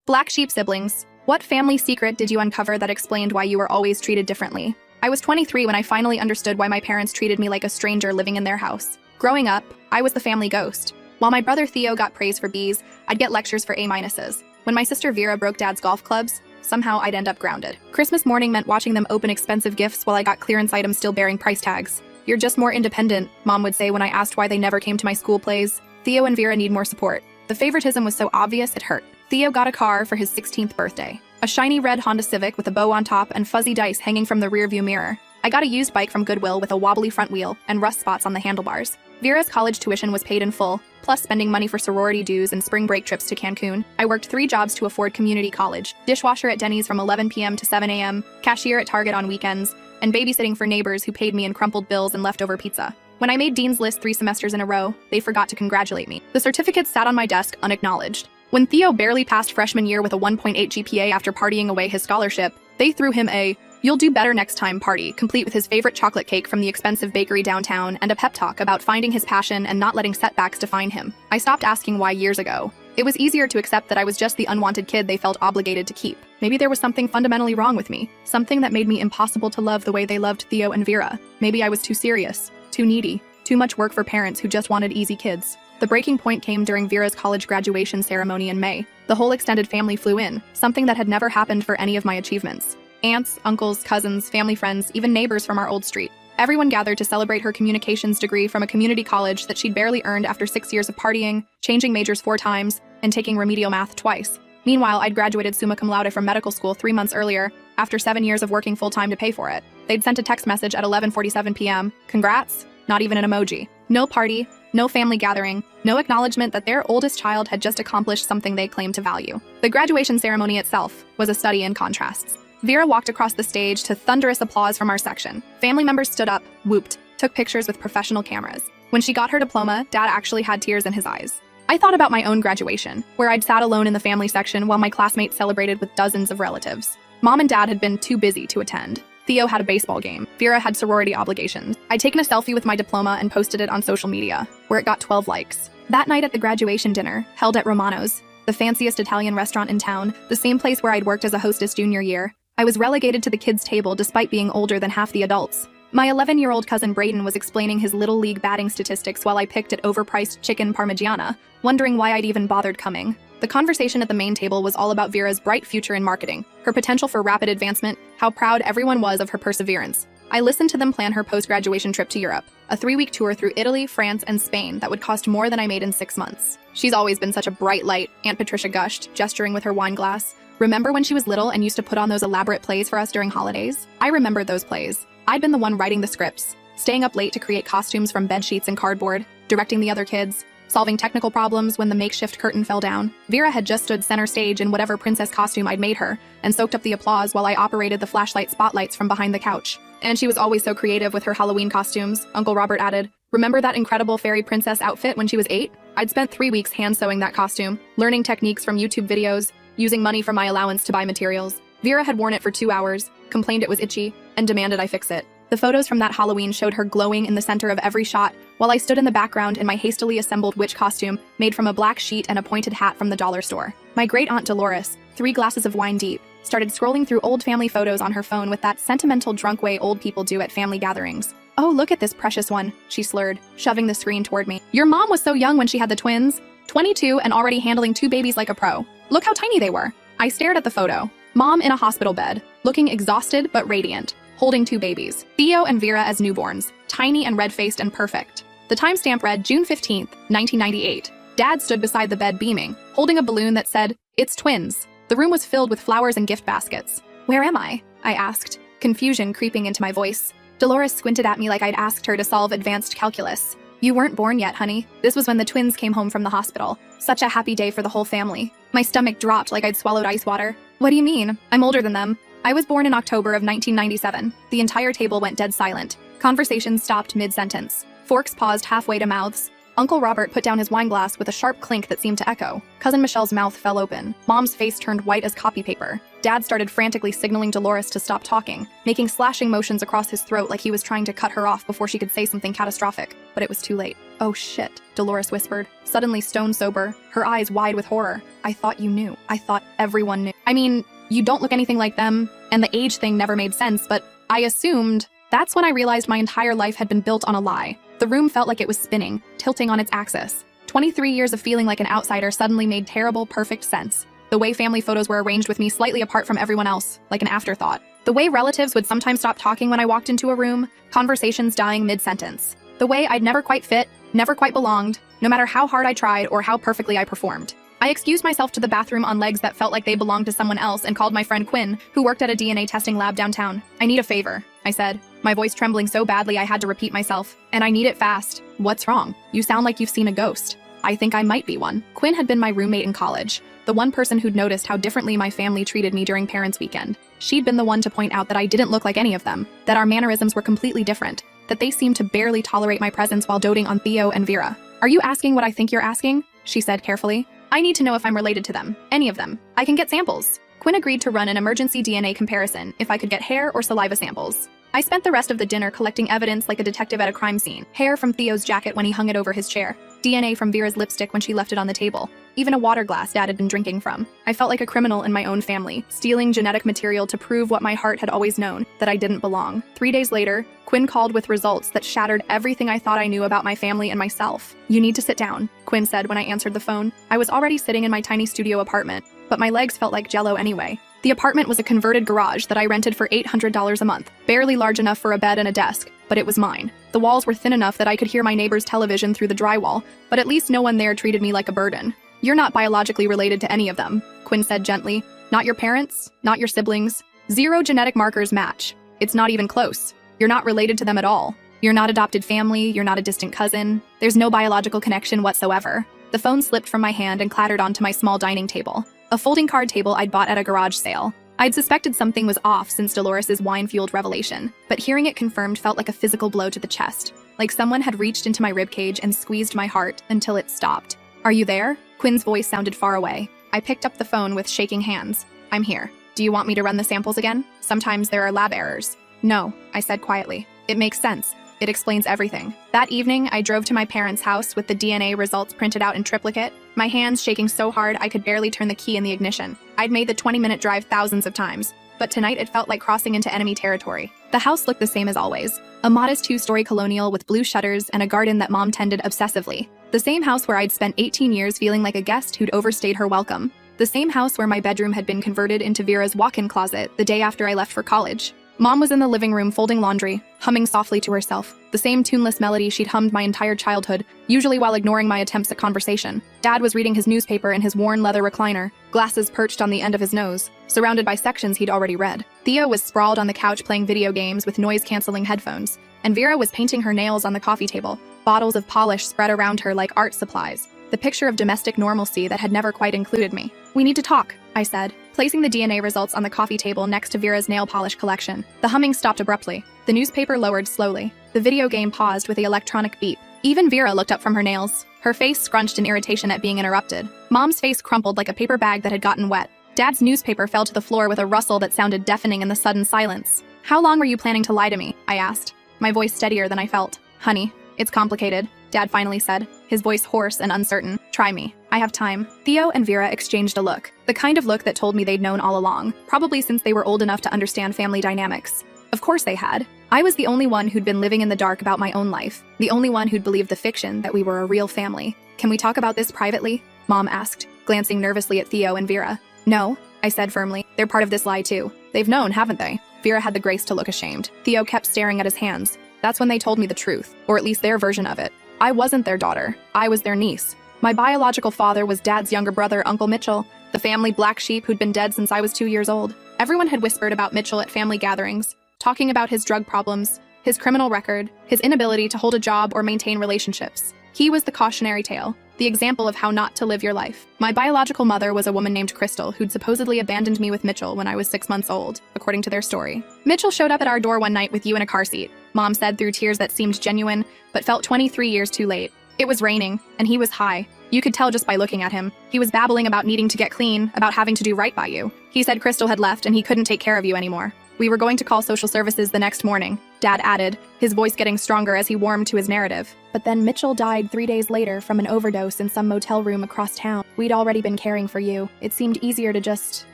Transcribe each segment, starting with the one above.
Black sheep siblings. What family secret did you uncover that explained why you were always treated differently? I was 23 when I finally understood why my parents treated me like a stranger living in their house. Growing up, I was the family ghost. While my brother Theo got praise for B's, I'd get lectures for A-minuses. When my sister Vera broke Dad's golf clubs, somehow I'd end up grounded. Christmas morning meant watching them open expensive gifts while I got clearance items still bearing price tags. "You're just more independent," Mom would say when I asked why they never came to my school plays. "Theo and Vera need more support." The favoritism was so obvious it hurt. Theo got a car for his 16th birthday. A shiny red Honda Civic with a bow on top and fuzzy dice hanging from the rearview mirror. I got a used bike from Goodwill with a wobbly front wheel and rust spots on the handlebars. Vera's college tuition was paid in full, plus spending money for sorority dues and spring break trips to Cancun. I worked 3 jobs to afford community college: dishwasher at Denny's from 11 p.m. to 7 a.m., cashier at Target on weekends, and babysitting for neighbors who paid me in crumpled bills and leftover pizza. When I made Dean's List 3 semesters in a row, they forgot to congratulate me. The certificates sat on my desk unacknowledged. When Theo barely passed freshman year with a 1.8 GPA after partying away his scholarship, they threw him a "you'll do better next time" party, complete with his favorite chocolate cake from the expensive bakery downtown and a pep talk about finding his passion and not letting setbacks define him. I stopped asking why years ago. It was easier to accept that I was just the unwanted kid they felt obligated to keep. Maybe there was something fundamentally wrong with me, something that made me impossible to love the way they loved Theo and Vera. Maybe I was too serious, too needy, too much work for parents who just wanted easy kids. The breaking point came during Vera's college graduation ceremony in May. The whole extended family flew in, something that had never happened for any of my achievements. Aunts, uncles, cousins, family friends, even neighbors from our old street. Everyone gathered to celebrate her communications degree from a community college that she'd barely earned after 6 years of partying, changing majors 4 times, and taking remedial math twice. Meanwhile, I'd graduated summa cum laude from medical school 3 months earlier, after 7 years of working full-time to pay for it. They'd sent a text message at 11:47 p.m. "Congrats?" Not even an emoji. No party, no family gathering, no acknowledgement that their oldest child had just accomplished something they claimed to value. The graduation ceremony itself was a study in contrasts. Vera walked across the stage to thunderous applause from our section. Family members stood up, whooped, took pictures with professional cameras. When she got her diploma, Dad actually had tears in his eyes. I thought about my own graduation, where I'd sat alone in the family section while my classmates celebrated with dozens of relatives. Mom and Dad had been too busy to attend. Theo had a baseball game. Vera had sorority obligations. I'd taken a selfie with my diploma and posted it on social media, where it got 12 likes. That night at the graduation dinner, held at Romano's, the fanciest Italian restaurant in town, the same place where I'd worked as a hostess junior year, I was relegated to the kids' table despite being older than half the adults. My 11-year-old cousin Braden was explaining his Little League batting statistics while I picked at overpriced chicken parmigiana, wondering why I'd even bothered coming. The conversation at the main table was all about Vera's bright future in marketing, her potential for rapid advancement, how proud everyone was of her perseverance. I listened to them plan her post-graduation trip to Europe, a 3-week tour through Italy, France, and Spain that would cost more than I made in 6 months. "She's always been such a bright light," Aunt Patricia gushed, gesturing with her wine glass. "Remember when she was little and used to put on those elaborate plays for us during holidays?" I remembered those plays. I'd been the one writing the scripts, staying up late to create costumes from bed sheets and cardboard, directing the other kids, solving technical problems when the makeshift curtain fell down. Vera had just stood center stage in whatever princess costume I'd made her, and soaked up the applause while I operated the flashlight spotlights from behind the couch. "And she was always so creative with her Halloween costumes," Uncle Robert added. "Remember that incredible fairy princess outfit when she was 8? I'd spent 3 weeks hand-sewing that costume, learning techniques from YouTube videos, using money from my allowance to buy materials. Vera had worn it for 2 hours, complained it was itchy, and demanded I fix it. The photos from that Halloween showed her glowing in the center of every shot, while I stood in the background in my hastily assembled witch costume made from a black sheet and a pointed hat from the dollar store. My great-aunt Dolores, 3 glasses of wine deep, started scrolling through old family photos on her phone with that sentimental drunk way old people do at family gatherings. "Oh, look at this precious one," she slurred, shoving the screen toward me. "Your mom was so young when she had the twins. 22 and already handling 2 babies like a pro. Look how tiny they were." I stared at the photo. Mom in a hospital bed, looking exhausted but radiant, holding 2 babies. Theo and Vera as newborns, tiny and red-faced and perfect. The timestamp read June 15th, 1998. Dad stood beside the bed beaming, holding a balloon that said, "It's twins." The room was filled with flowers and gift baskets. "Where am I?" I asked, confusion creeping into my voice. Dolores squinted at me like I'd asked her to solve advanced calculus. "You weren't born yet, honey. This was when the twins came home from the hospital. Such a happy day for the whole family." My stomach dropped like I'd swallowed ice water. "What do you mean? I'm older than them." "I was born in October of 1997. The entire table went dead silent. Conversations stopped mid-sentence. Forks paused halfway to mouths. Uncle Robert put down his wine glass with a sharp clink that seemed to echo. Cousin Michelle's mouth fell open. Mom's face turned white as copy paper. Dad started frantically signaling Dolores to stop talking, making slashing motions across his throat like he was trying to cut her off before she could say something catastrophic. But it was too late. "Oh shit," Dolores whispered, suddenly stone sober, her eyes wide with horror. "I thought you knew. I thought everyone knew. I mean, you don't look anything like them, and the age thing never made sense, but I assumed." That's when I realized my entire life had been built on a lie. The room felt like it was spinning, tilting on its axis. 23 years of feeling like an outsider suddenly made terrible, perfect sense. The way family photos were arranged with me slightly apart from everyone else, like an afterthought. The way relatives would sometimes stop talking when I walked into a room, conversations dying mid-sentence. The way I'd never quite fit, never quite belonged, no matter how hard I tried or how perfectly I performed. I excused myself to the bathroom on legs that felt like they belonged to someone else and called my friend Quinn, who worked at a DNA testing lab downtown. "I need a favor," I said, my voice trembling so badly I had to repeat myself. "And I need it fast." "What's wrong? You sound like you've seen a ghost." "I think I might be one." Quinn had been my roommate in college, the one person who'd noticed how differently my family treated me during Parents' Weekend. She'd been the one to point out that I didn't look like any of them, that our mannerisms were completely different, that they seemed to barely tolerate my presence while doting on Theo and Vera. "Are you asking what I think you're asking?" she said carefully. "I need to know if I'm related to them. Any of them. I can get samples." Quinn agreed to run an emergency DNA comparison if I could get hair or saliva samples. I spent the rest of the dinner collecting evidence like a detective at a crime scene. Hair from Theo's jacket when he hung it over his chair. DNA from Vera's lipstick when she left it on the table. Even a water glass Dad had been drinking from. I felt like a criminal in my own family, stealing genetic material to prove what my heart had always known, that I didn't belong. 3 days later, Quinn called with results that shattered everything I thought I knew about my family and myself. "You need to sit down," Quinn said when I answered the phone. I was already sitting in my tiny studio apartment, but my legs felt like jello anyway. The apartment was a converted garage that I rented for $800 a month, barely large enough for a bed and a desk, but it was mine. The walls were thin enough that I could hear my neighbor's television through the drywall, but at least no one there treated me like a burden. "You're not biologically related to any of them," Quinn said gently. "Not your parents, not your siblings. 0 genetic markers match. It's not even close. You're not related to them at all. You're not adopted family, you're not a distant cousin. There's no biological connection whatsoever." The phone slipped from my hand and clattered onto my small dining table. A folding card table I'd bought at a garage sale. I'd suspected something was off since Dolores's wine-fueled revelation, but hearing it confirmed felt like a physical blow to the chest, like someone had reached into my ribcage and squeezed my heart until it stopped. "Are you there?" Quinn's voice sounded far away. I picked up the phone with shaking hands. "I'm here. Do you want me to run the samples again? Sometimes there are lab errors." "No," I said quietly. "It makes sense. It explains everything." That evening, I drove to my parents' house with the DNA results printed out in triplicate, my hands shaking so hard I could barely turn the key in the ignition. I'd made the 20-minute drive thousands of times, but tonight it felt like crossing into enemy territory. The house looked the same as always, a modest 2-story colonial with blue shutters and a garden that Mom tended obsessively. The same house where I'd spent 18 years feeling like a guest who'd overstayed her welcome. The same house where my bedroom had been converted into Vera's walk-in closet the day after I left for college. Mom was in the living room folding laundry, humming softly to herself, the same tuneless melody she'd hummed my entire childhood, usually while ignoring my attempts at conversation. Dad was reading his newspaper in his worn leather recliner, glasses perched on the end of his nose, surrounded by sections he'd already read. Theo was sprawled on the couch playing video games with noise-canceling headphones, and Vera was painting her nails on the coffee table, bottles of polish spread around her like art supplies, the picture of domestic normalcy that had never quite included me. "We need to talk," I said, placing the DNA results on the coffee table next to Vera's nail polish collection. The humming stopped abruptly. The newspaper lowered slowly. The video game paused with the electronic beep. Even Vera looked up from her nails, her face scrunched in irritation at being interrupted. Mom's face crumpled like a paper bag that had gotten wet. Dad's newspaper fell to the floor with a rustle that sounded deafening in the sudden silence. "How long were you planning to lie to me?" I asked, my voice steadier than I felt. "Honey, it's complicated," Dad finally said, his voice hoarse and uncertain. "Try me. I have time." Theo and Vera exchanged a look, the kind of look that told me they'd known all along, probably since they were old enough to understand family dynamics. Of course they had. I was the only one who'd been living in the dark about my own life, the only one who'd believed the fiction that we were a real family. "Can we talk about this privately?" Mom asked, glancing nervously at Theo and Vera. "No," I said firmly. "They're part of this lie too. They've known, haven't they?" Vera had the grace to look ashamed. Theo kept staring at his hands. "That's when they told me the truth, or at least their version of it. I wasn't their daughter. I was their niece. My biological father was Dad's younger brother, Uncle Mitchell, the family black sheep who'd been dead since I was 2 years old. Everyone had whispered about Mitchell at family gatherings, talking about his drug problems, his criminal record, his inability to hold a job or maintain relationships. He was the cautionary tale, the example of how not to live your life. My biological mother was a woman named Crystal who'd supposedly abandoned me with Mitchell when I was 6 months old, according to their story. "Mitchell showed up at our door one night with you in a car seat," Mom said through tears that seemed genuine, but felt 23 years too late. It was raining, and he was high. You could tell just by looking at him. He was babbling about needing to get clean, about having to do right by you. He said Crystal had left and he couldn't take care of you anymore. We were going to call social services the next morning, Dad added, his voice getting stronger as he warmed to his narrative. But then Mitchell died 3 days later from an overdose in some motel room across town. We'd already been caring for you. It seemed easier to just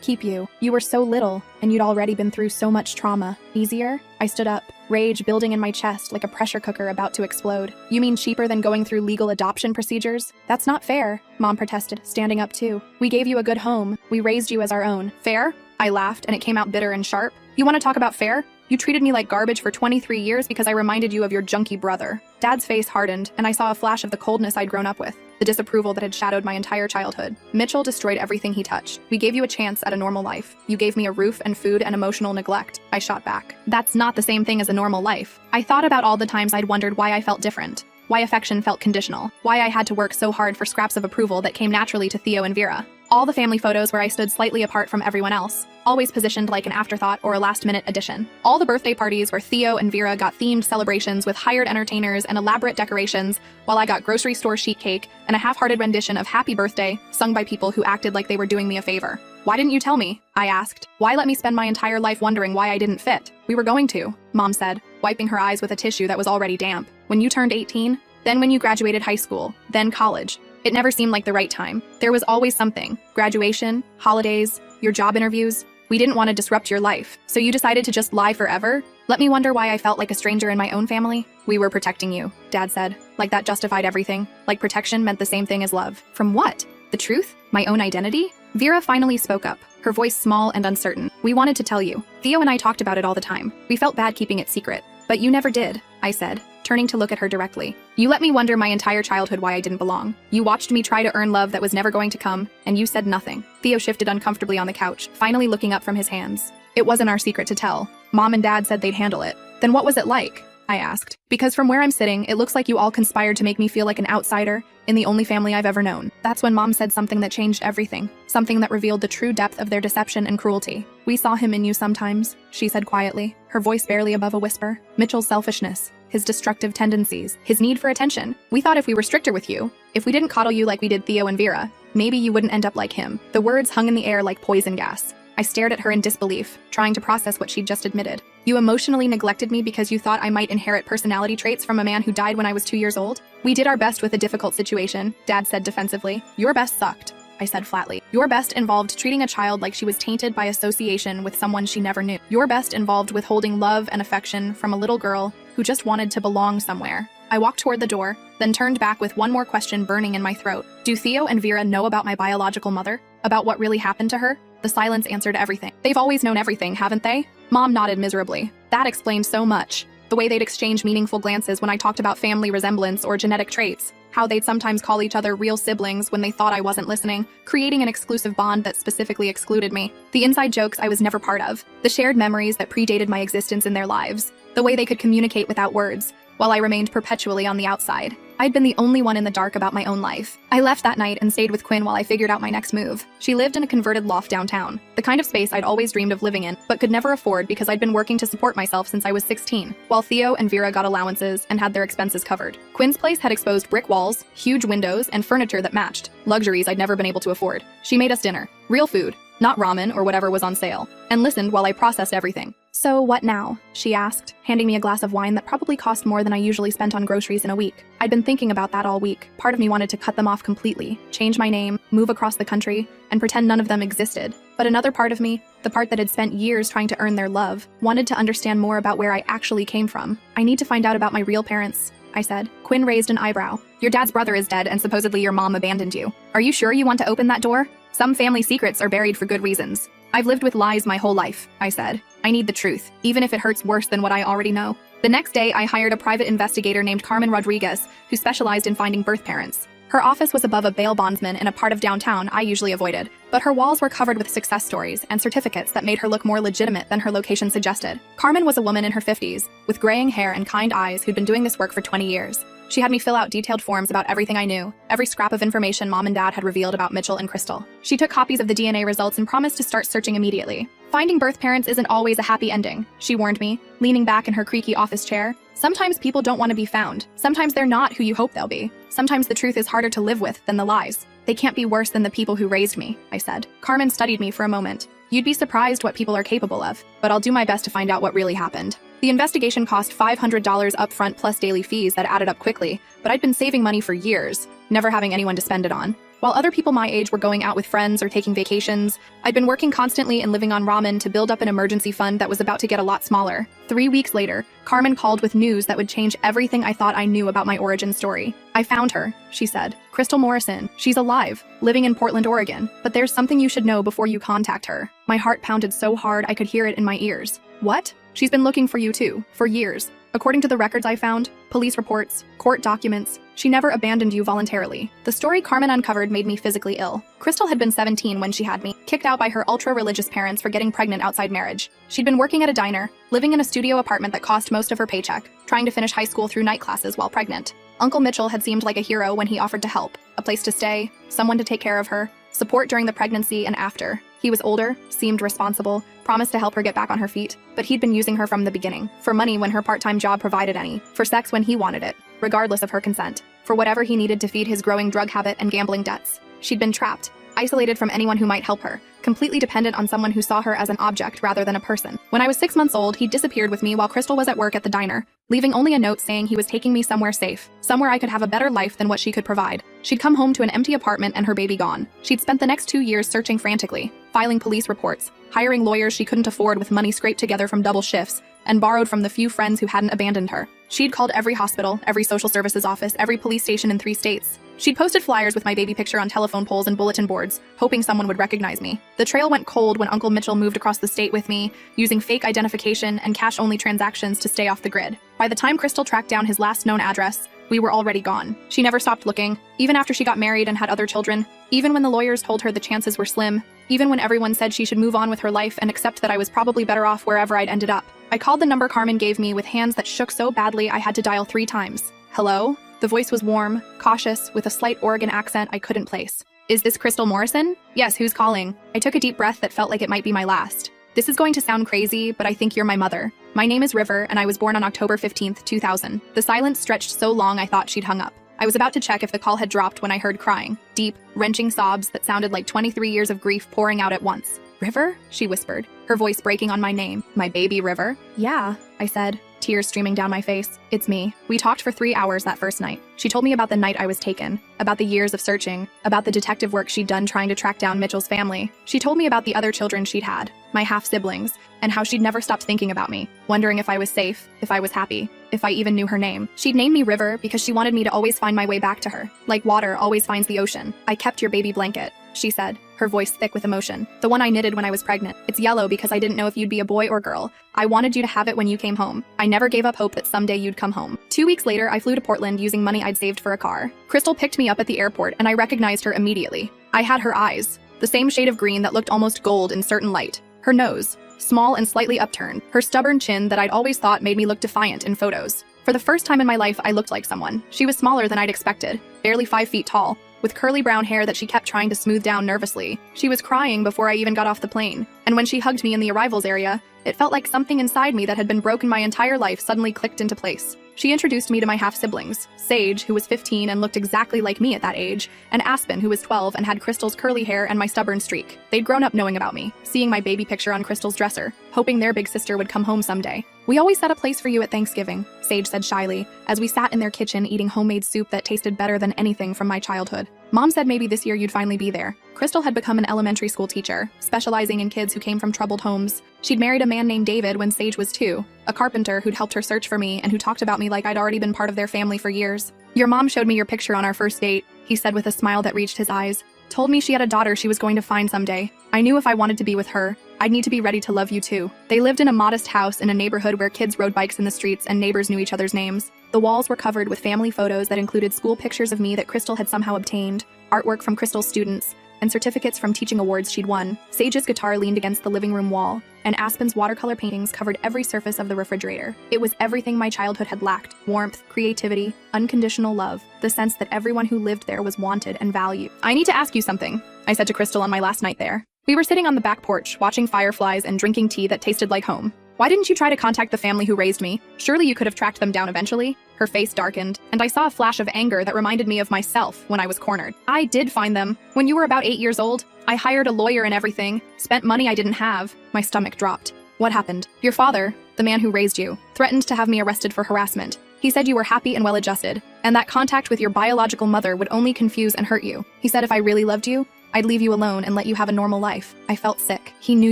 keep you. You were so little, and you'd already been through so much trauma. Easier? I stood up, rage building in my chest like a pressure cooker about to explode. You mean cheaper than going through legal adoption procedures? That's not fair, Mom protested, standing up too. We gave you a good home. We raised you as our own. Fair? I laughed, and it came out bitter and sharp. You want to talk about fair? You treated me like garbage for 23 years because I reminded you of your junky brother. Dad's face hardened, and I saw a flash of the coldness I'd grown up with, the disapproval that had shadowed my entire childhood. Mitchell destroyed everything he touched. We gave you a chance at a normal life. You gave me a roof and food and emotional neglect. I shot back. That's not the same thing as a normal life. I thought about all the times I'd wondered why I felt different, why affection felt conditional, why I had to work so hard for scraps of approval that came naturally to Theo and Vera. All the family photos where I stood slightly apart from everyone else, always positioned like an afterthought or a last-minute addition. All the birthday parties where Theo and Vera got themed celebrations with hired entertainers and elaborate decorations, while I got grocery store sheet cake and a half-hearted rendition of Happy Birthday sung by people who acted like they were doing me a favor. Why didn't you tell me? I asked. Why let me spend my entire life wondering why I didn't fit? We were going to, Mom said, wiping her eyes with a tissue that was already damp. When you turned 18, then when you graduated high school, then college. It never seemed like the right time. There was always something. Graduation, holidays, your job interviews. We didn't want to disrupt your life, so you decided to just lie forever? Let me wonder why I felt like a stranger in my own family? We were protecting you, Dad said. Like that justified everything. Like protection meant the same thing as love. From what? The truth? My own identity? Vera finally spoke up, her voice small and uncertain. We wanted to tell you. Theo and I talked about it all the time. We felt bad keeping it secret. But you never did, I said, turning to look at her directly. You let me wonder my entire childhood why I didn't belong. You watched me try to earn love that was never going to come, and you said nothing. Theo shifted uncomfortably on the couch, finally looking up from his hands. It wasn't our secret to tell. Mom and Dad said they'd handle it. Then what was it like? I asked. Because from where I'm sitting, it looks like you all conspired to make me feel like an outsider in the only family I've ever known. That's when Mom said something that changed everything. Something that revealed the true depth of their deception and cruelty. We saw him in you sometimes, she said quietly, her voice barely above a whisper. Mitchell's selfishness, his destructive tendencies, his need for attention. We thought if we were stricter with you, if we didn't coddle you like we did Theo and Vera, maybe you wouldn't end up like him. The words hung in the air like poison gas. I stared at her in disbelief, trying to process what she'd just admitted. You emotionally neglected me because you thought I might inherit personality traits from a man who died when I was 2 years old? We did our best with a difficult situation, Dad said defensively. Your best sucked, I said flatly. Your best involved treating a child like she was tainted by association with someone she never knew. Your best involved withholding love and affection from a little girl who just wanted to belong somewhere. I walked toward the door, then turned back with one more question burning in my throat. Do Theo and Vera know about my biological mother? About what really happened to her? The silence answered everything. They've always known everything, haven't they? Mom nodded miserably. That explained so much. The way they'd exchange meaningful glances when I talked about family resemblance or genetic traits. How they'd sometimes call each other real siblings when they thought I wasn't listening, creating an exclusive bond that specifically excluded me. The inside jokes I was never part of. The shared memories that predated my existence in their lives. The way they could communicate without words, while I remained perpetually on the outside. I'd been the only one in the dark about my own life. I left that night and stayed with Quinn while I figured out my next move. She lived in a converted loft downtown, the kind of space I'd always dreamed of living in, but could never afford because I'd been working to support myself since I was 16, while Theo and Vera got allowances and had their expenses covered. Quinn's place had exposed brick walls, huge windows, and furniture that matched, luxuries I'd never been able to afford. She made us dinner, real food, not ramen or whatever was on sale, and listened while I processed everything. So what now? She asked, handing me a glass of wine that probably cost more than I usually spent on groceries in a week. I'd been thinking about that all week. Part of me wanted to cut them off completely, change my name, move across the country, and pretend none of them existed. But another part of me, the part that had spent years trying to earn their love, wanted to understand more about where I actually came from. I need to find out about my real parents, I said. Quinn raised an eyebrow. Your dad's brother is dead and supposedly your mom abandoned you. Are you sure you want to open that door? Some family secrets are buried for good reasons. I've lived with lies my whole life, I said. I need the truth, even if it hurts worse than what I already know. The next day, I hired a private investigator named Carmen Rodriguez, who specialized in finding birth parents. Her office was above a bail bondsman in a part of downtown I usually avoided, but her walls were covered with success stories and certificates that made her look more legitimate than her location suggested. Carmen was a woman in her 50s, with graying hair and kind eyes who'd been doing this work for 20 years. She had me fill out detailed forms about everything I knew, every scrap of information Mom and Dad had revealed about Mitchell and Crystal. She took copies of the DNA results and promised to start searching immediately. Finding birth parents isn't always a happy ending, she warned me, leaning back in her creaky office chair. Sometimes people don't want to be found. Sometimes they're not who you hope they'll be. Sometimes the truth is harder to live with than the lies. They can't be worse than the people who raised me, I said. Carmen studied me for a moment. You'd be surprised what people are capable of, but I'll do my best to find out what really happened. The investigation cost $500 upfront plus daily fees that added up quickly, but I'd been saving money for years, never having anyone to spend it on. While other people my age were going out with friends or taking vacations, I'd been working constantly and living on ramen to build up an emergency fund that was about to get a lot smaller. 3 weeks later, Carmen called with news that would change everything I thought I knew about my origin story. I found her, she said. Crystal Morrison. She's alive, living in Portland, Oregon. But there's something you should know before you contact her. My heart pounded so hard I could hear it in my ears. What? She's been looking for you too, for years. According to the records I found, police reports, court documents, she never abandoned you voluntarily. The story Carmen uncovered made me physically ill. Crystal had been 17 when she had me, kicked out by her ultra-religious parents for getting pregnant outside marriage. She'd been working at a diner, living in a studio apartment that cost most of her paycheck, trying to finish high school through night classes while pregnant. Uncle Mitchell had seemed like a hero when he offered to help, a place to stay, someone to take care of her, support during the pregnancy and after. He was older, seemed responsible, promised to help her get back on her feet, but he'd been using her from the beginning, for money when her part-time job provided any, for sex when he wanted it, regardless of her consent, for whatever he needed to feed his growing drug habit and gambling debts. She'd been trapped, isolated from anyone who might help her, completely dependent on someone who saw her as an object rather than a person. When I was 6 months old, he disappeared with me while Crystal was at work at the diner, leaving only a note saying he was taking me somewhere safe, somewhere I could have a better life than what she could provide. She'd come home to an empty apartment and her baby gone. She'd spent the next 2 years searching frantically, filing police reports, hiring lawyers she couldn't afford with money scraped together from double shifts, and borrowed from the few friends who hadn't abandoned her. She'd called every hospital, every social services office, every police station in 3 states. She'd posted flyers with my baby picture on telephone poles and bulletin boards, hoping someone would recognize me. The trail went cold when Uncle Mitchell moved across the state with me, using fake identification and cash-only transactions to stay off the grid. By the time Crystal tracked down his last known address, we were already gone. She never stopped looking, even after she got married and had other children, even when the lawyers told her the chances were slim, even when everyone said she should move on with her life and accept that I was probably better off wherever I'd ended up. I called the number Carmen gave me with hands that shook so badly I had to dial 3 times. Hello? The voice was warm, cautious, with a slight Oregon accent I couldn't place. Is this Crystal Morrison? Yes, who's calling? I took a deep breath that felt like it might be my last. This is going to sound crazy, but I think you're my mother. My name is River, and I was born on October 15th, 2000. The silence stretched so long I thought she'd hung up. I was about to check if the call had dropped when I heard crying, deep, wrenching sobs that sounded like 23 years of grief pouring out at once. River? She whispered, her voice breaking on my name. My baby River? Yeah, I said, tears streaming down my face. It's me. We talked for 3 hours that first night. She told me about the night I was taken, about the years of searching, about the detective work she'd done trying to track down Mitchell's family. She told me about the other children she'd had, my half-siblings, and how she'd never stopped thinking about me, wondering if I was safe, if I was happy, if I even knew her name. She'd named me River because she wanted me to always find my way back to her, like water always finds the ocean. I kept your baby blanket, she said, her voice thick with emotion. The one I knitted when I was pregnant. It's yellow because I didn't know if you'd be a boy or girl. I wanted you to have it when you came home. I never gave up hope that someday you'd come home. 2 weeks later, I flew to Portland using money I'd saved for a car. Crystal picked me up at the airport and I recognized her immediately. I had her eyes, the same shade of green that looked almost gold in certain light. Her nose, small and slightly upturned. Her stubborn chin that I'd always thought made me look defiant in photos. For the first time in my life, I looked like someone. She was smaller than I'd expected, barely 5 feet tall, with curly brown hair that she kept trying to smooth down nervously. She was crying before I even got off the plane, and when she hugged me in the arrivals area, it felt like something inside me that had been broken my entire life suddenly clicked into place. She introduced me to my half-siblings, Sage, who was 15 and looked exactly like me at that age, and Aspen, who was 12 and had Crystal's curly hair and my stubborn streak. They'd grown up knowing about me, seeing my baby picture on Crystal's dresser, hoping their big sister would come home someday. We always set a place for you at Thanksgiving, Sage said shyly, as we sat in their kitchen eating homemade soup that tasted better than anything from my childhood. Mom said maybe this year you'd finally be there. Crystal had become an elementary school teacher, specializing in kids who came from troubled homes. She'd married a man named David when Sage was 2, a carpenter who'd helped her search for me and who talked about me like I'd already been part of their family for years. Your mom showed me your picture on our first date, he said with a smile that reached his eyes. Told me she had a daughter she was going to find someday. I knew if I wanted to be with her, I'd need to be ready to love you too. They lived in a modest house in a neighborhood where kids rode bikes in the streets and neighbors knew each other's names. The walls were covered with family photos that included school pictures of me that Crystal had somehow obtained, artwork from Crystal's students, and certificates from teaching awards she'd won. Sage's guitar leaned against the living room wall, and Aspen's watercolor paintings covered every surface of the refrigerator. It was everything my childhood had lacked: warmth, creativity, unconditional love, the sense that everyone who lived there was wanted and valued. I need to ask you something, I said to Crystal on my last night there. We were sitting on the back porch, watching fireflies and drinking tea that tasted like home. Why didn't you try to contact the family who raised me? Surely you could have tracked them down eventually. Her face darkened, and I saw a flash of anger that reminded me of myself when I was cornered. I did find them. When you were about 8 years old, I hired a lawyer and everything, spent money I didn't have. My stomach dropped. What happened? Your father, the man who raised you, threatened to have me arrested for harassment. He said you were happy and well-adjusted, and that contact with your biological mother would only confuse and hurt you. He said if I really loved you, I'd leave you alone and let you have a normal life. I felt sick. He knew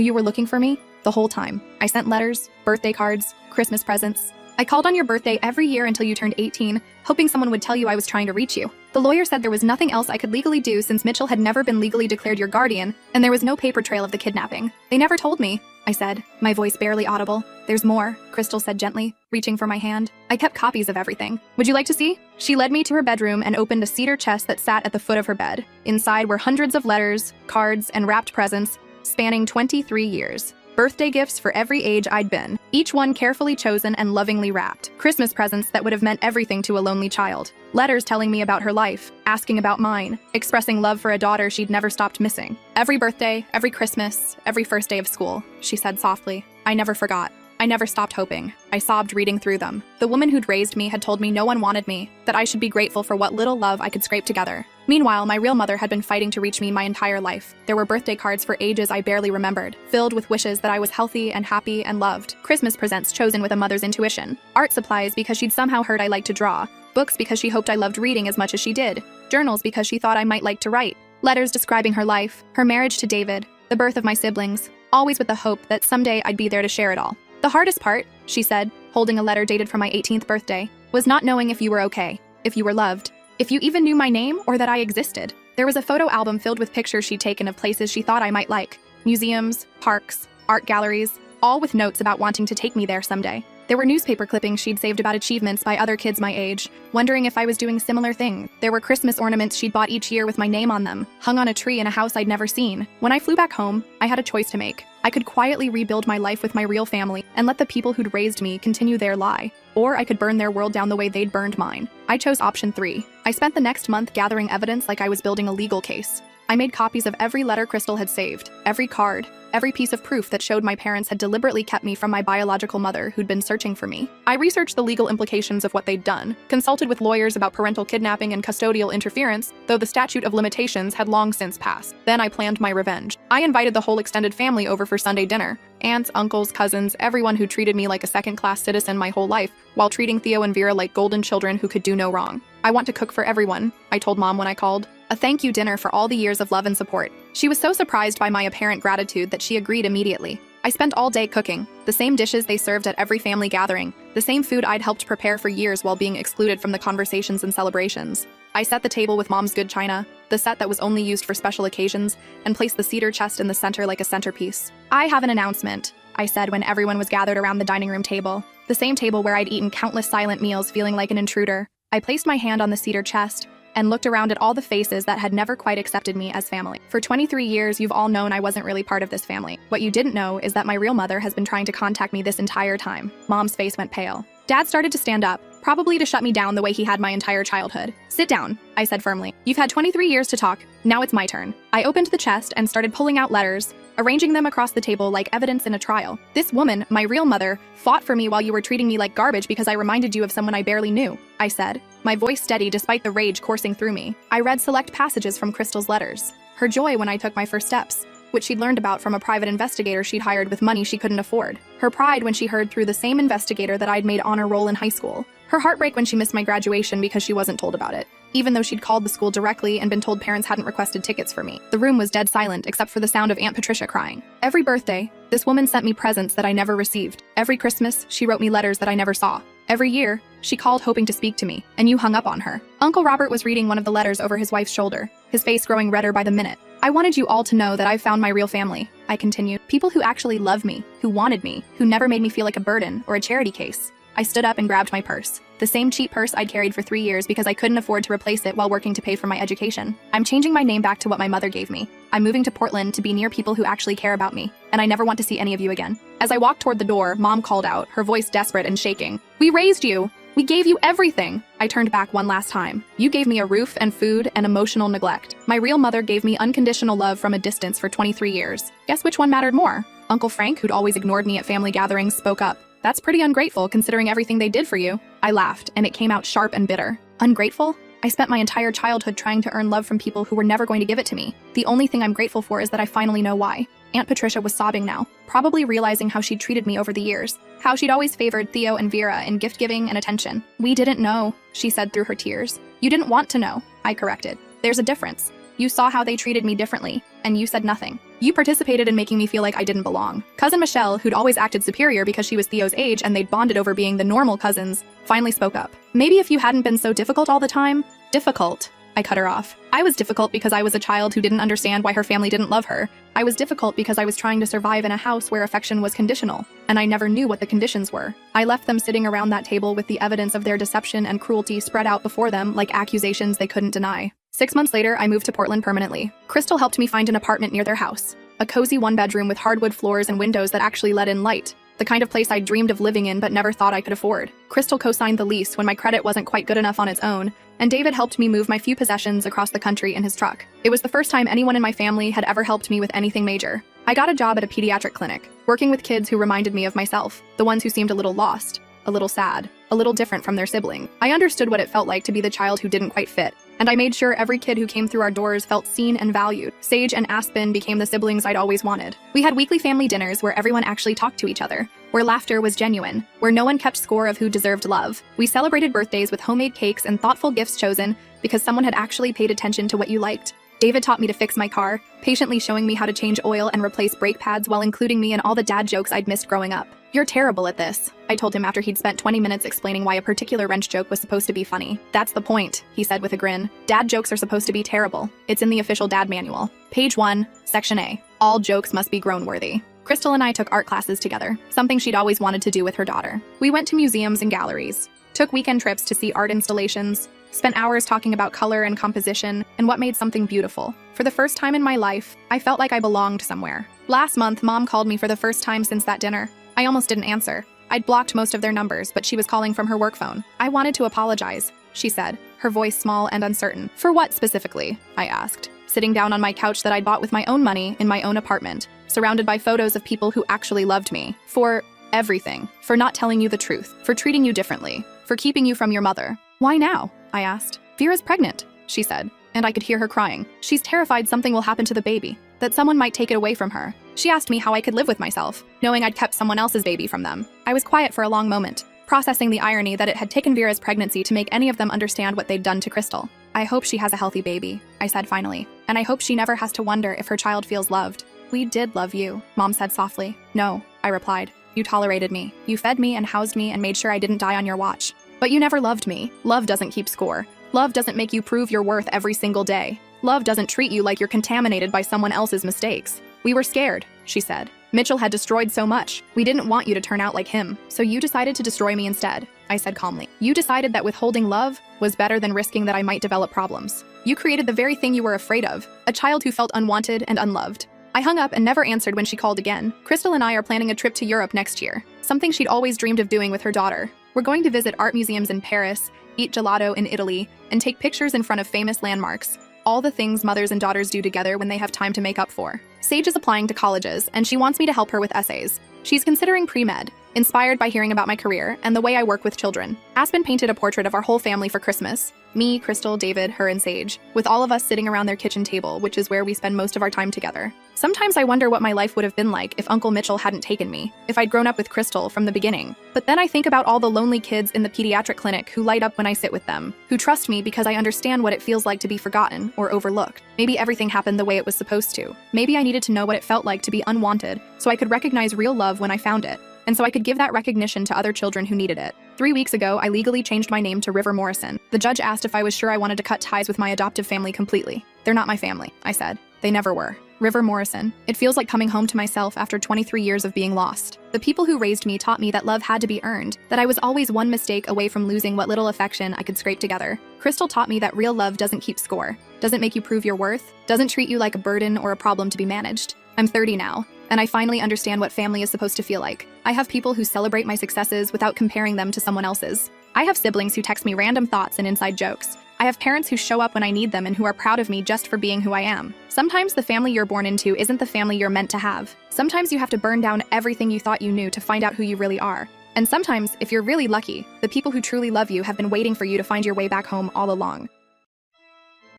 you were looking for me the whole time. I sent letters, birthday cards, Christmas presents. I called on your birthday every year until you turned 18, hoping someone would tell you I was trying to reach you. The lawyer said there was nothing else I could legally do since Mitchell had never been legally declared your guardian, and there was no paper trail of the kidnapping. They never told me, I said, my voice barely audible. There's more, Crystal said gently, reaching for my hand. I kept copies of everything. Would you like to see? She led me to her bedroom and opened a cedar chest that sat at the foot of her bed. Inside were hundreds of letters, cards, and wrapped presents, spanning 23 years. Birthday gifts for every age I'd been, each one carefully chosen and lovingly wrapped. Christmas presents that would have meant everything to a lonely child. Letters telling me about her life, asking about mine, expressing love for a daughter she'd never stopped missing. Every birthday, every Christmas, every first day of school, she said softly. I never forgot. I never stopped hoping. I sobbed reading through them. The woman who'd raised me had told me no one wanted me, that I should be grateful for what little love I could scrape together. Meanwhile, my real mother had been fighting to reach me my entire life. There were birthday cards for ages I barely remembered, filled with wishes that I was healthy and happy and loved. Christmas presents chosen with a mother's intuition. Art supplies because she'd somehow heard I liked to draw. Books because she hoped I loved reading as much as she did. Journals because she thought I might like to write. Letters describing her life, her marriage to David, the birth of my siblings, always with the hope that someday I'd be there to share it all. The hardest part, she said, holding a letter dated for my 18th birthday, was not knowing if you were okay, if you were loved, if you even knew my name or that I existed. There was a photo album filled with pictures she'd taken of places she thought I might like, museums, parks, art galleries, all with notes about wanting to take me there someday. There were newspaper clippings she'd saved about achievements by other kids my age, wondering if I was doing similar things. There were Christmas ornaments she'd bought each year with my name on them, hung on a tree in a house I'd never seen. When I flew back home, I had a choice to make. I could quietly rebuild my life with my real family and let the people who'd raised me continue their lie. Or I could burn their world down the way they'd burned mine. I chose option 3. I spent the next month gathering evidence like I was building a legal case. I made copies of every letter Crystal had saved, every card, every piece of proof that showed my parents had deliberately kept me from my biological mother who'd been searching for me. I researched the legal implications of what they'd done, consulted with lawyers about parental kidnapping and custodial interference, though the statute of limitations had long since passed. Then I planned my revenge. I invited the whole extended family over for Sunday dinner. Aunts, uncles, cousins, everyone who treated me like a second-class citizen my whole life, while treating Theo and Vera like golden children who could do no wrong. I want to cook for everyone, I told Mom when I called. A thank you dinner for all the years of love and support. She was so surprised by my apparent gratitude that she agreed immediately. I spent all day cooking, the same dishes they served at every family gathering, the same food I'd helped prepare for years while being excluded from the conversations and celebrations. I set the table with Mom's good china, the set that was only used for special occasions, and placed the cedar chest in the center like a centerpiece. I have an announcement, I said when everyone was gathered around the dining room table, the same table where I'd eaten countless silent meals feeling like an intruder. I placed my hand on the cedar chest and looked around at all the faces that had never quite accepted me as family. For 23 years, you've all known I wasn't really part of this family. What you didn't know is that my real mother has been trying to contact me this entire time. Mom's face went pale. Dad started to stand up, probably to shut me down the way he had my entire childhood. Sit down, I said firmly. You've had 23 years to talk. Now it's my turn. I opened the chest and started pulling out letters, arranging them across the table like evidence in a trial. This woman, my real mother, fought for me while you were treating me like garbage because I reminded you of someone I barely knew, I said, my voice steady despite the rage coursing through me. I read select passages from Crystal's letters. Her joy when I took my first steps, which she'd learned about from a private investigator she'd hired with money she couldn't afford. Her pride when she heard through the same investigator that I'd made honor roll in high school. Her heartbreak when she missed my graduation because she wasn't told about it, even though she'd called the school directly and been told parents hadn't requested tickets for me. The room was dead silent except for the sound of Aunt Patricia crying. Every birthday, this woman sent me presents that I never received. Every Christmas, she wrote me letters that I never saw. Every year, she called hoping to speak to me, and you hung up on her. Uncle Robert was reading one of the letters over his wife's shoulder, his face growing redder by the minute. I wanted you all to know that I've found my real family, I continued. People who actually love me, who wanted me, who never made me feel like a burden or a charity case. I stood up and grabbed my purse. The same cheap purse I'd carried for 3 years because I couldn't afford to replace it while working to pay for my education. I'm changing my name back to what my mother gave me. I'm moving to Portland to be near people who actually care about me, and I never want to see any of you again. As I walked toward the door, Mom called out, her voice desperate and shaking. We raised you! We gave you everything. I turned back one last time. You gave me a roof and food and emotional neglect. My real mother gave me unconditional love from a distance for 23 years. Guess which one mattered more? Uncle Frank, who'd always ignored me at family gatherings, spoke up. That's pretty ungrateful considering everything they did for you. I laughed, and it came out sharp and bitter. Ungrateful? I spent my entire childhood trying to earn love from people who were never going to give it to me. The only thing I'm grateful for is that I finally know why. Aunt Patricia was sobbing now, probably realizing how she'd treated me over the years, how she'd always favored Theo and Vera in gift-giving and attention. We didn't know, she said through her tears. You didn't want to know, I corrected. There's a difference. You saw how they treated me differently, and you said nothing. You participated in making me feel like I didn't belong. Cousin Michelle, who'd always acted superior because she was Theo's age and they'd bonded over being the normal cousins, finally spoke up. Maybe if you hadn't been so difficult all the time. Difficult. I cut her off. I was difficult because I was a child who didn't understand why her family didn't love her. I was difficult because I was trying to survive in a house where affection was conditional, and I never knew what the conditions were. I left them sitting around that table with the evidence of their deception and cruelty spread out before them like accusations they couldn't deny. 6 months later, I moved to Portland permanently. Crystal helped me find an apartment near their house. A cozy one-bedroom with hardwood floors and windows that actually let in light. The kind of place I dreamed of living in but never thought I could afford. Crystal co-signed the lease when my credit wasn't quite good enough on its own, and David helped me move my few possessions across the country in his truck. It was the first time anyone in my family had ever helped me with anything major. I got a job at a pediatric clinic, working with kids who reminded me of myself, the ones who seemed a little lost, a little sad, a little different from their sibling. I understood what it felt like to be the child who didn't quite fit, and I made sure every kid who came through our doors felt seen and valued. Sage and Aspen became the siblings I'd always wanted. We had weekly family dinners where everyone actually talked to each other, where laughter was genuine, where no one kept score of who deserved love. We celebrated birthdays with homemade cakes and thoughtful gifts chosen because someone had actually paid attention to what you liked. David taught me to fix my car, patiently showing me how to change oil and replace brake pads while including me in all the dad jokes I'd missed growing up. You're terrible at this, I told him after he'd spent 20 minutes explaining why a particular wrench joke was supposed to be funny. That's the point, he said with a grin. Dad jokes are supposed to be terrible. It's in the official dad manual. Page 1, Section A. All jokes must be grown-worthy. Crystal and I took art classes together, something she'd always wanted to do with her daughter. We went to museums and galleries, took weekend trips to see art installations, spent hours talking about color and composition and what made something beautiful. For the first time in my life, I felt like I belonged somewhere. Last month, Mom called me for the first time since that dinner. I almost didn't answer. I'd blocked most of their numbers, but she was calling from her work phone. I wanted to apologize, she said, her voice small and uncertain. For what specifically? I asked, sitting down on my couch that I'd bought with my own money in my own apartment, surrounded by photos of people who actually loved me. For everything. For not telling you the truth. For treating you differently. For keeping you from your mother. Why now? I asked. Vera's pregnant, she said, and I could hear her crying. She's terrified something will happen to the baby, that someone might take it away from her. She asked me how I could live with myself, knowing I'd kept someone else's baby from them. I was quiet for a long moment, processing the irony that it had taken Vera's pregnancy to make any of them understand what they'd done to Crystal. I hope she has a healthy baby, I said finally, and I hope she never has to wonder if her child feels loved. We did love you, Mom said softly. No, I replied. You tolerated me. You fed me and housed me and made sure I didn't die on your watch. But you never loved me. Love doesn't keep score. Love doesn't make you prove your worth every single day. Love doesn't treat you like you're contaminated by someone else's mistakes. We were scared, she said. Mitchell had destroyed so much. We didn't want you to turn out like him, so you decided to destroy me instead, I said calmly. You decided that withholding love was better than risking that I might develop problems. You created the very thing you were afraid of, a child who felt unwanted and unloved. I hung up and never answered when she called again. Crystal and I are planning a trip to Europe next year, something she'd always dreamed of doing with her daughter. We're going to visit art museums in Paris, eat gelato in Italy, and take pictures in front of famous landmarks. All the things mothers and daughters do together when they have time to make up for. Sage is applying to colleges, and she wants me to help her with essays. She's considering pre-med, inspired by hearing about my career and the way I work with children. Aspen painted a portrait of our whole family for Christmas. Me, Crystal, David, her, and Sage, with all of us sitting around their kitchen table, which is where we spend most of our time together. Sometimes I wonder what my life would have been like if Uncle Mitchell hadn't taken me, if I'd grown up with Crystal from the beginning. But then I think about all the lonely kids in the pediatric clinic who light up when I sit with them, who trust me because I understand what it feels like to be forgotten or overlooked. Maybe everything happened the way it was supposed to. Maybe I needed to know what it felt like to be unwanted so I could recognize real love when I found it, and so I could give that recognition to other children who needed it. 3 weeks ago, I legally changed my name to River Morrison. The judge asked if I was sure I wanted to cut ties with my adoptive family completely. They're not my family, I said. They never were. River Morrison. It feels like coming home to myself after 23 years of being lost. The people who raised me taught me that love had to be earned, that I was always one mistake away from losing what little affection I could scrape together. Crystal taught me that real love doesn't keep score, doesn't make you prove your worth, doesn't treat you like a burden or a problem to be managed. I'm 30 now, and I finally understand what family is supposed to feel like. I have people who celebrate my successes without comparing them to someone else's. I have siblings who text me random thoughts and inside jokes. I have parents who show up when I need them and who are proud of me just for being who I am. Sometimes the family you're born into isn't the family you're meant to have. Sometimes you have to burn down everything you thought you knew to find out who you really are. And sometimes, if you're really lucky, the people who truly love you have been waiting for you to find your way back home all along.